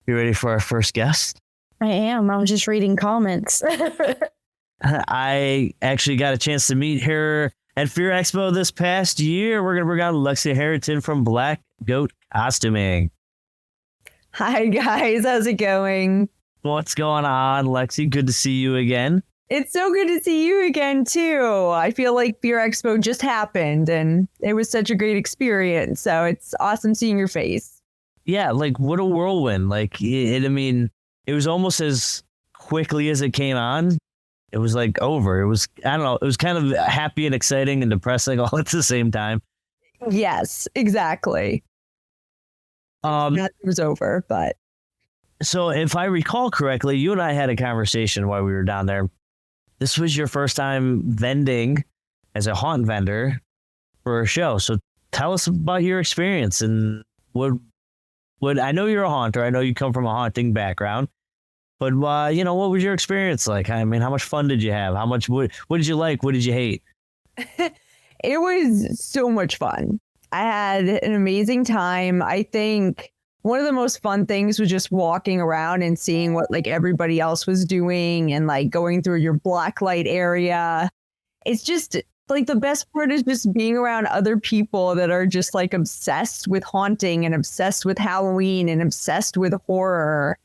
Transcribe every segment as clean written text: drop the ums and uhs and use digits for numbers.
You ready for our first guest? I am. I was just reading comments. I actually got a chance to meet her at Fear Expo this past year. We're going to bring on Lexi Harrington from Black Goat Costuming. Hi, guys. How's it going? What's going on, Lexi? Good to see you again. It's so good to see you again, too. I feel like Fear Expo just happened, and it was such a great experience. So it's awesome seeing your face. Yeah, like what a whirlwind. Like, I mean, it was almost as quickly as it came on. It was like over. It was, I don't know, it was kind of happy and exciting and depressing all at the same time. Yes, exactly. It was over, but. So if I recall correctly, you and I had a conversation while we were down there. This was your first time vending as a haunt vendor for a show. So tell us about your experience and what I know you're a haunter. I know you come from a haunting background, but what was your experience like? I mean, how much fun did you have? What did you like? What did you hate? It was so much fun. I had an amazing time. I think one of the most fun things was just walking around and seeing what like everybody else was doing and like going through your black light area. It's just like the best part is just being around other people that are just like obsessed with haunting and obsessed with Halloween and obsessed with horror.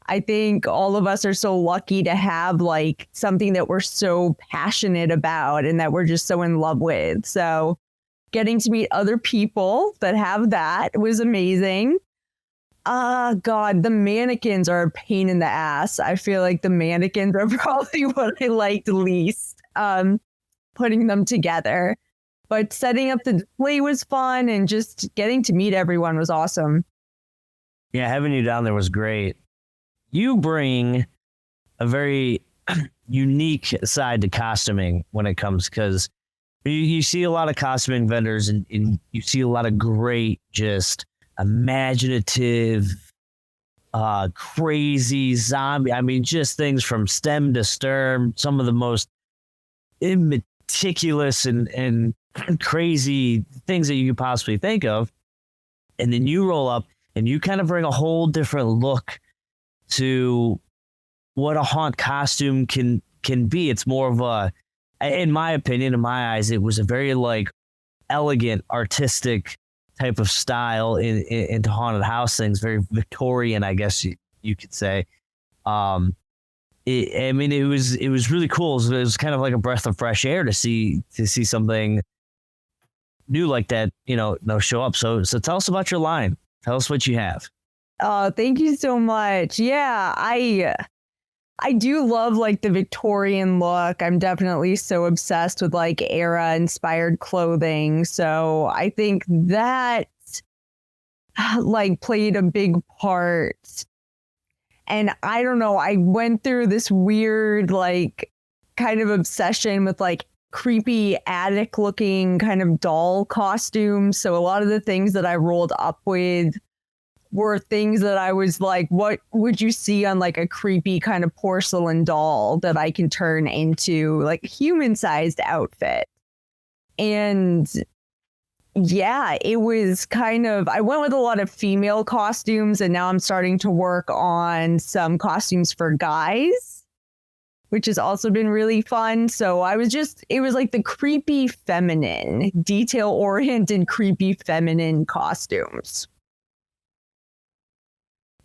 I think all of us are so lucky to have like something that we're so passionate about and that we're just so in love with. So getting to meet other people that have that was amazing. God, the mannequins are a pain in the ass. I feel like the mannequins are probably what I liked least, putting them together. But setting up the display was fun and just getting to meet everyone was awesome. Yeah, having you down there was great. You bring a very unique side to costuming when it comes, because you see a lot of costuming vendors and you see a lot of great, just imaginative, crazy zombie. I mean, just things from stem to stern, some of the most meticulous and crazy things that you could possibly think of. And then you roll up and you kind of bring a whole different look to what a haunt costume can be. It's more of a, in my opinion, in my eyes, it was a very like elegant, artistic type of style into haunted house things, very Victorian, I guess you could say. It was really cool. It was kind of like a breath of fresh air to see something new like that, show up. So tell us about your line. Tell us what you have. Oh, thank you so much. Yeah, I do love like the Victorian look. I'm definitely so obsessed with like era inspired clothing. So I think that like played a big part. And I don't know, I went through this weird like kind of obsession with like creepy attic looking kind of doll costumes. So a lot of the things that I rolled up with were things that I was like, what would you see on like a creepy kind of porcelain doll that I can turn into like a human-sized outfit? And yeah, it was kind of, I went with a lot of female costumes and now I'm starting to work on some costumes for guys, which has also been really fun. So it was like the creepy feminine, detail-oriented creepy feminine costumes.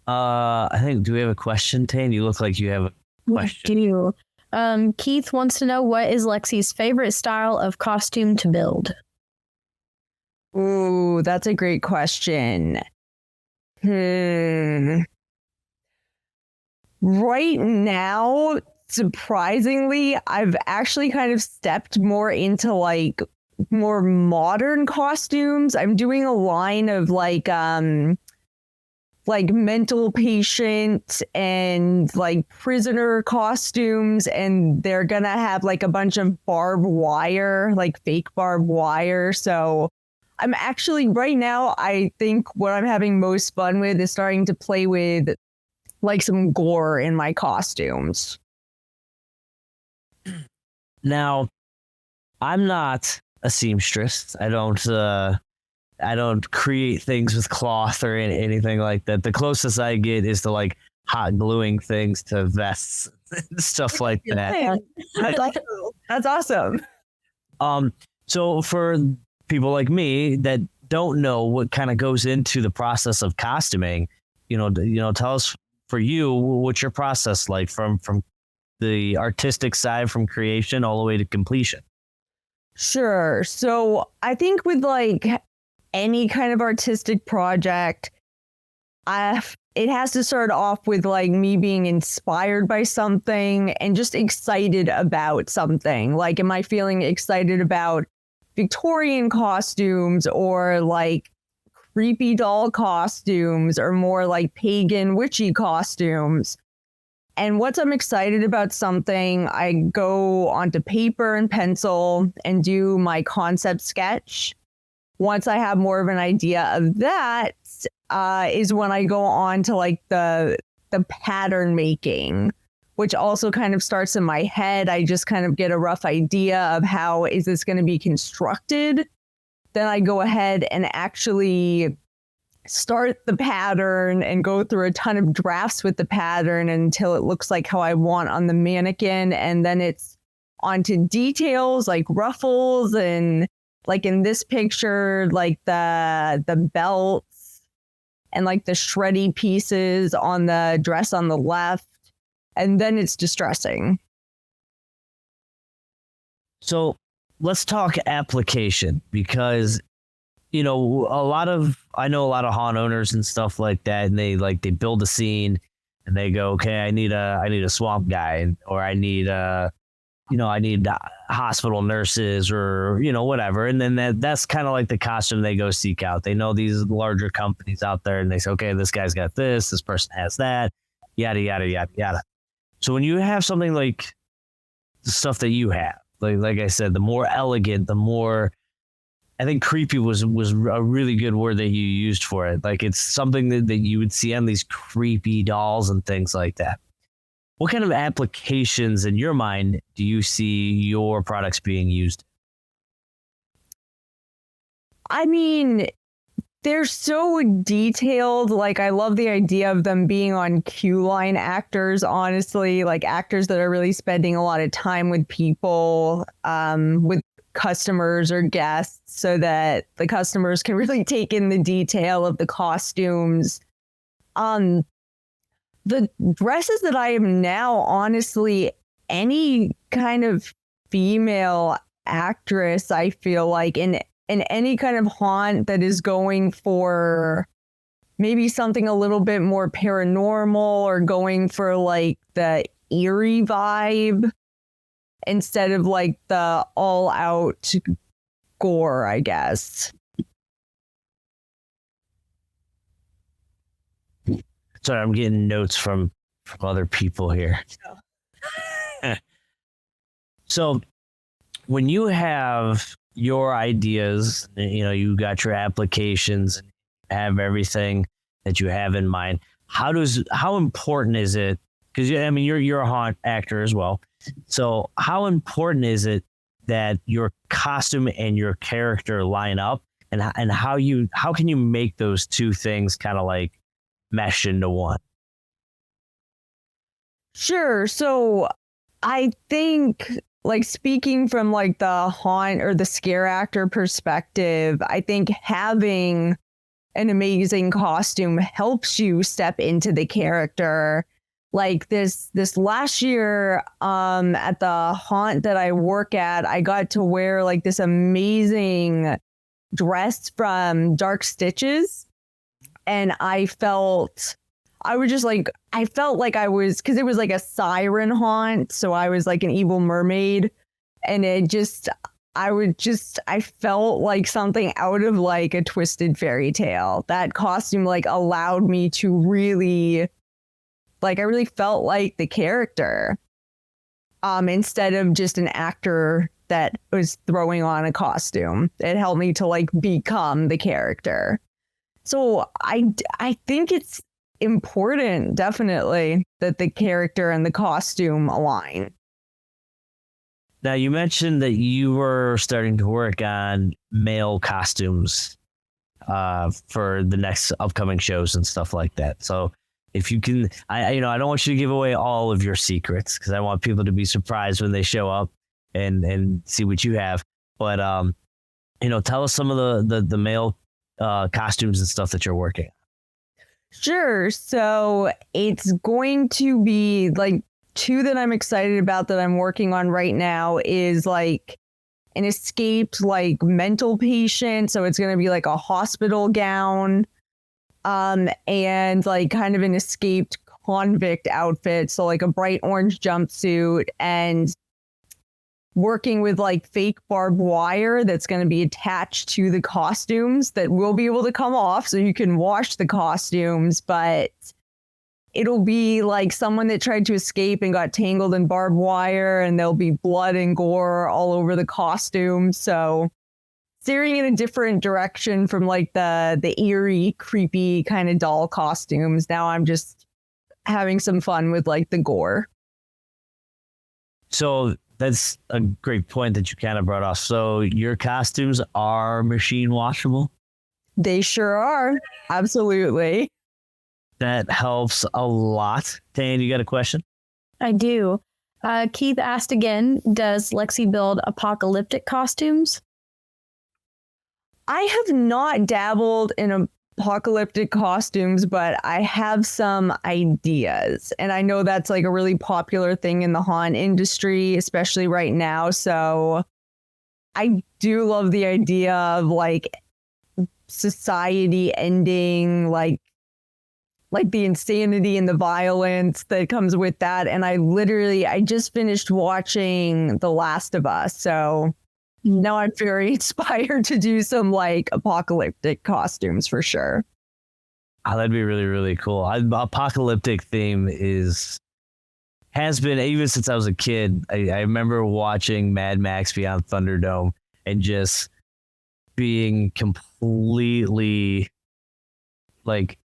I think, do we have a question, Tayen? You look like you have a question. We do. Keith wants to know, what is Lexi's favorite style of costume to build? Ooh, that's a great question. Right now, surprisingly, I've actually kind of stepped more into like more modern costumes. I'm doing a line of like mental patient and like prisoner costumes, and they're gonna have like a bunch of barbed wire, like fake barbed wire. So I'm actually right now, I think what I'm having most fun with is starting to play with like some gore in my costumes. Now, I'm not a seamstress. I I don't create things with cloth or anything like that. The closest I get is to like hot gluing things to vests and stuff like that. That's awesome. So for people like me that don't know what kind of goes into the process of costuming, tell us for you, what's your process like from the artistic side, from creation all the way to completion? Sure. So I think with like any kind of artistic project, it has to start off with like me being inspired by something and just excited about something. Like, am I feeling excited about Victorian costumes or like creepy doll costumes or more like pagan witchy costumes? And once I'm excited about something, I go onto paper and pencil and do my concept sketch. Once I have more of an idea of that, is when I go on to like the pattern making, which also kind of starts in my head. I just kind of get a rough idea of how is this going to be constructed. Then I go ahead and actually start the pattern and go through a ton of drafts with the pattern until it looks like how I want on the mannequin. And then it's onto details like ruffles and like in this picture, like the belts and like the shreddy pieces on the dress on the left. And then it's distressing. So let's talk application, because I know a lot of haunt owners and stuff like that, and they build a scene and they go, okay, I need a swamp guy, or I need hospital nurses, or whatever, and then that's kind of like the costume they go seek out. They know these larger companies out there, and they say, okay, this guy's got this person has that, yada yada yada yada. So when you have something like the stuff that you have, like I said, the more elegant, the more, I think creepy was a really good word that you used for it. Like, it's something that you would see on these creepy dolls and things like that. What kind of applications in your mind do you see your products being used? I mean, they're so detailed. Like, I love the idea of them being on queue line actors, honestly, like actors that are really spending a lot of time with people, with customers or guests, so that the customers can really take in the detail of the costumes. The dresses that I am now, honestly, any kind of female actress, I feel like in any kind of haunt that is going for maybe something a little bit more paranormal or going for like the eerie vibe instead of like the all out gore, I guess. Sorry, I'm getting notes from other people here. Oh. So when you have your ideas, you got your applications, and have everything that you have in mind, how important is it? Because you're a haunt actor as well. So how important is it that your costume and your character line up, and how can you make those two things kind of like mesh into one? Sure. So I think, like, speaking from like the haunt or the scare actor perspective, I think having an amazing costume helps you step into the character. Like this last year, at the haunt that I work at, I got to wear like this amazing dress from Dark Stitches. And I felt like I was, because it was like a siren haunt. So I was like an evil mermaid. And I felt like something out of like a twisted fairy tale. That costume like allowed me to really, like, I really felt like the character, instead of just an actor that was throwing on a costume. It helped me to like become the character. So I think it's important, definitely, that the character and the costume align. Now, you mentioned that you were starting to work on male costumes for the next upcoming shows and stuff like that. So if you can, I don't want you to give away all of your secrets because I want people to be surprised when they show up and see what you have. But tell us some of the male costumes and stuff that you're working on. Sure. So it's going to be like two that I'm excited about that I'm working on right now is like an escaped like mental patient. So it's going to be like a hospital gown and like kind of an escaped convict outfit. So like a bright orange jumpsuit and working with like fake barbed wire that's going to be attached to the costumes that will be able to come off so you can wash the costumes, but it'll be like someone that tried to escape and got tangled in barbed wire and there'll be blood and gore all over the costume. So steering in a different direction from like the eerie, creepy kind of doll costumes. Now I'm just having some fun with like the gore. So that's a great point that you kind of brought off. So your costumes are machine washable? They sure are. Absolutely. That helps a lot. Tayen, you got a question? I do. Keith asked again, does Lexi build apocalyptic costumes? I have not dabbled in apocalyptic costumes, but I have some ideas. And I know that's like a really popular thing in the haunt industry, especially right now. So I do love the idea of like society ending, like the insanity and the violence that comes with that. And I just finished watching The Last of Us. So now I'm very inspired to do some like apocalyptic costumes for sure. Oh, that'd be really, really cool. Apocalyptic theme has been, even since I was a kid. I remember watching Mad Max Beyond Thunderdome and just being completely like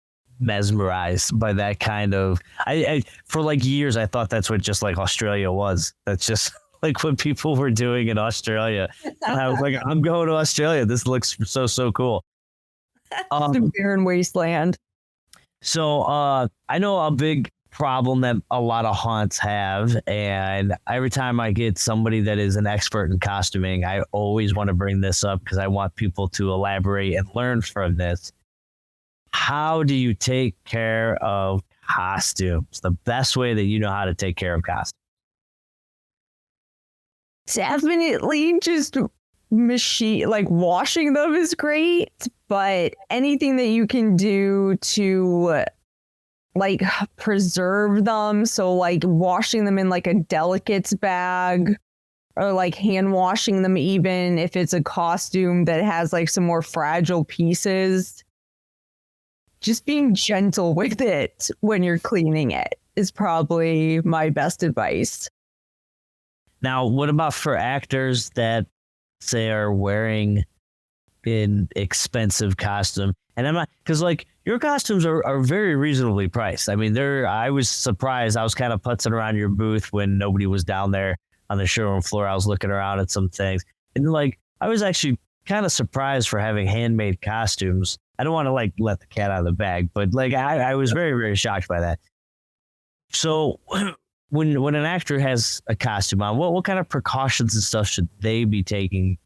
mesmerized by that kind of, I for like years, I thought that's what just like Australia was. That's just like what people were doing in Australia. And I was like, I'm going to Australia. This looks so cool. The barren wasteland. So I know a big problem that a lot of haunts have. And every time I get somebody that is an expert in costuming, I always want to bring this up because I want people to elaborate and learn from this. How do you take care of costumes? The best way that you know how to take care of costumes? Definitely just machine, like washing them is great, but anything that you can do to like preserve them. So like washing them in like a delicates bag or like hand washing them, even if it's a costume that has like some more fragile pieces. Just being gentle with it when you're cleaning it is probably my best advice. Now, what about for actors that say are wearing an expensive costume? And I'm not, because like your costumes are very reasonably priced. I mean, I was surprised. I was kind of putzing around your booth when nobody was down there on the showroom floor. I was looking around at some things and like, I was actually kind of surprised for having handmade costumes. I don't want to like let the cat out of the bag, but like I was very, very shocked by that. So when an actor has a costume on, what kind of precautions and stuff should they be taking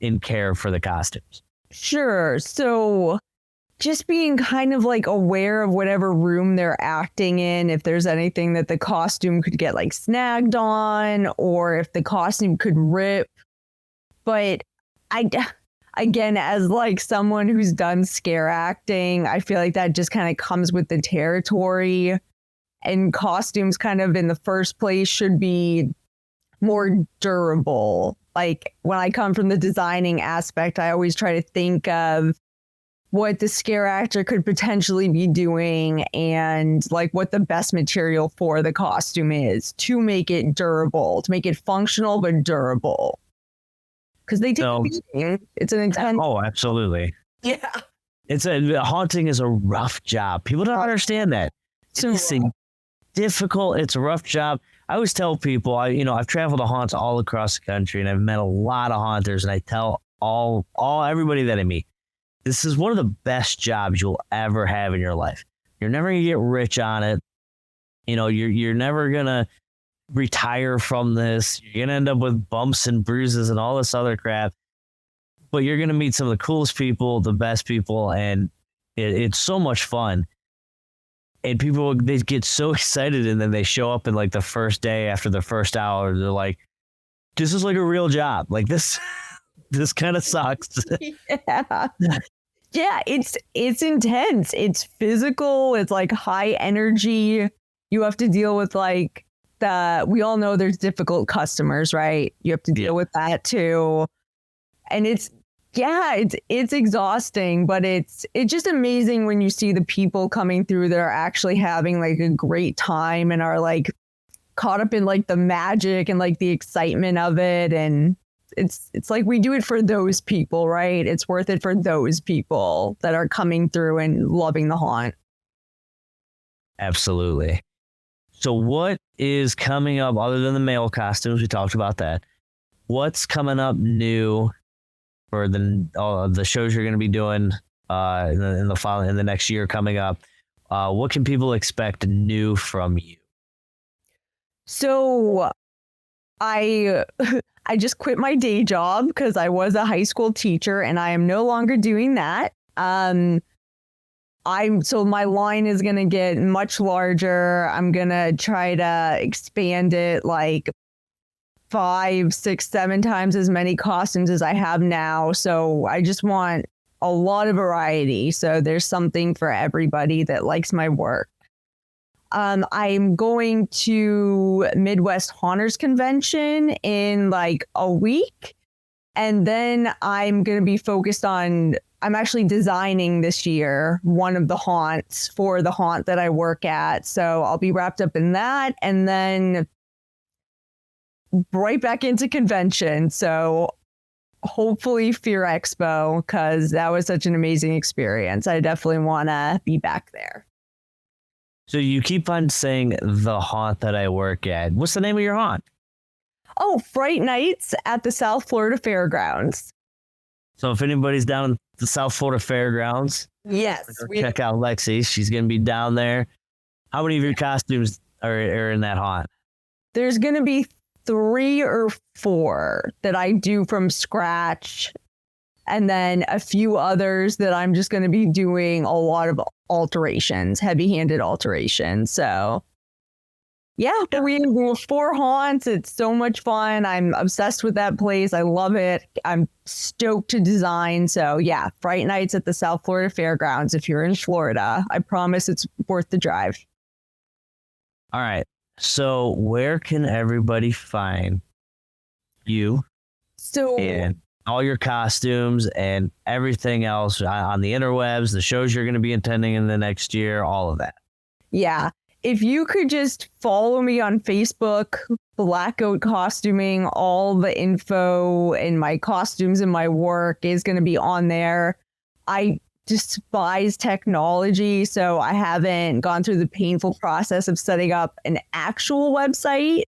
in care for the costumes? Sure. So just being kind of like aware of whatever room they're acting in, if there's anything that the costume could get like snagged on or if the costume could rip. But again, as like someone who's done scare acting, I feel like that just kind of comes with the territory. And costumes kind of in the first place should be more durable. Like when I come from the designing aspect, I always try to think of what the scare actor could potentially be doing and like what the best material for the costume is to make it durable, to make it functional but durable. Because they take a beating. It's an intense. Oh, absolutely. Yeah. Haunting is a rough job. People don't understand that. It's difficult. It's a rough job. I always tell people, I've traveled to haunts all across the country and I've met a lot of haunters, and I tell everybody that I meet, this is one of the best jobs you'll ever have in your life. You're never gonna get rich on it. You know, you're never gonna retire from this. You're gonna end up with bumps and bruises and all this other crap. But you're gonna meet some of the coolest people, the best people, and it's so much fun. And people, they get so excited, and then they show up in like the first day after the first hour. They're like, "This is like a real job. Like this, this kind of sucks." Yeah. Yeah, it's intense. It's physical. It's like high energy. You have to deal with like we all know there's difficult customers, right? You have to deal with that too. And it's exhausting, but it's just amazing when you see the people coming through that are actually having like a great time and are like caught up in like the magic and like the excitement of it. And it's like we do it for those people, right? It's worth it for those people that are coming through and loving the haunt. Absolutely. So what is coming up other than the male costumes? We talked about that. What's coming up new for the shows you're going to be doing in the next year coming up? What can people expect new from you? So I just quit my day job because I was a high school teacher and I am no longer doing that. So my line is going to get much larger. I'm going to try to expand it like 5, 6, 7 times as many costumes as I have now. So I just want a lot of variety. So there's something for everybody that likes my work. I'm going to Midwest Haunters Convention in like a week. And then I'm going to be focused on, I'm actually designing this year one of the haunts for the haunt that I work at. So I'll be wrapped up in that and then right back into convention. So hopefully Fear Expo, because that was such an amazing experience. I definitely want to be back there. So you keep on saying the haunt that I work at. What's the name of your haunt? Oh, Fright Nights at the South Florida Fairgrounds. So if anybody's down in the South Florida Fairgrounds, yes, check out Lexi. She's going to be down there. How many of your costumes are in that haunt? There's going to be 3 or 4 that I do from scratch. And then a few others that I'm just going to be doing a lot of alterations, heavy-handed alterations. So yeah, but we have 4 haunts. It's so much fun. I'm obsessed with that place. I love it. I'm stoked to design. So yeah, Fright Nights at the South Florida Fairgrounds. If you're in Florida, I promise it's worth the drive. All right. So where can everybody find you? So and all your costumes and everything else on the interwebs, the shows you're going to be attending in the next year, all of that. Yeah. If you could just follow me on Facebook, Black Goat Costuming, all the info and my costumes and my work is going to be on there. I despise technology, so I haven't gone through the painful process of setting up an actual website.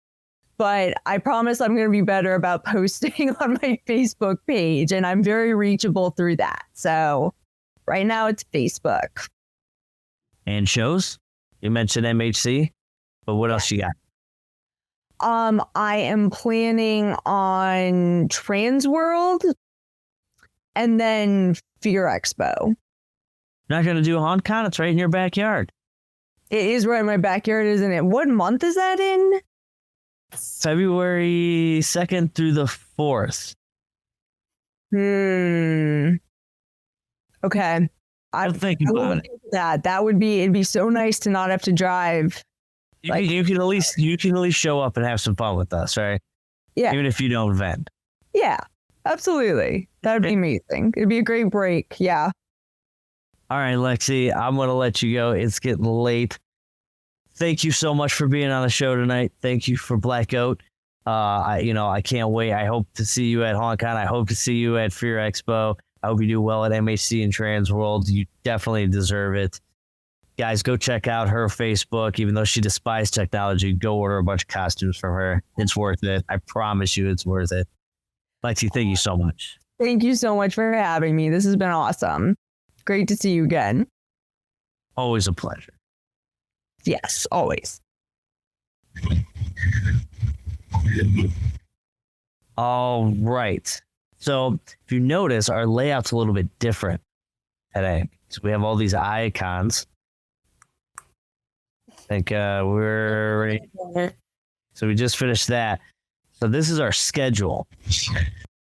But I promise I'm going to be better about posting on my Facebook page, and I'm very reachable through that. So right now it's Facebook. And shows? You mentioned MHC, but what else you got? I am planning on Trans World and then Fear Expo. You're not going to do a haunt con? It's right in your backyard. It is right in my backyard, isn't it? What month is that in? February 2nd through the 4th. Okay. I'll think about it. That would be, it'd be so nice to not have to drive. You can at least show up and have some fun with us, right? Yeah. Even if you don't vent. Yeah, absolutely. That'd be amazing. It'd be a great break. Yeah. All right, Lexi, I'm going to let you go. It's getting late. Thank you so much for being on the show tonight. Thank you for Black Goat. I can't wait. I hope to see you at HauntCon. I hope to see you at Fear Expo. I hope you do well at MHC and Trans World. You definitely deserve it. Guys, go check out her Facebook. Even though she despises technology, go order a bunch of costumes from her. It's worth it. I promise you it's worth it. Lexi, thank you so much. Thank you so much for having me. This has been awesome. Great to see you again. Always a pleasure. Yes, always. All right. So if you notice, our layout's a little bit different today. So we have all these icons. I think we're ready. So we just finished that. So this is our schedule.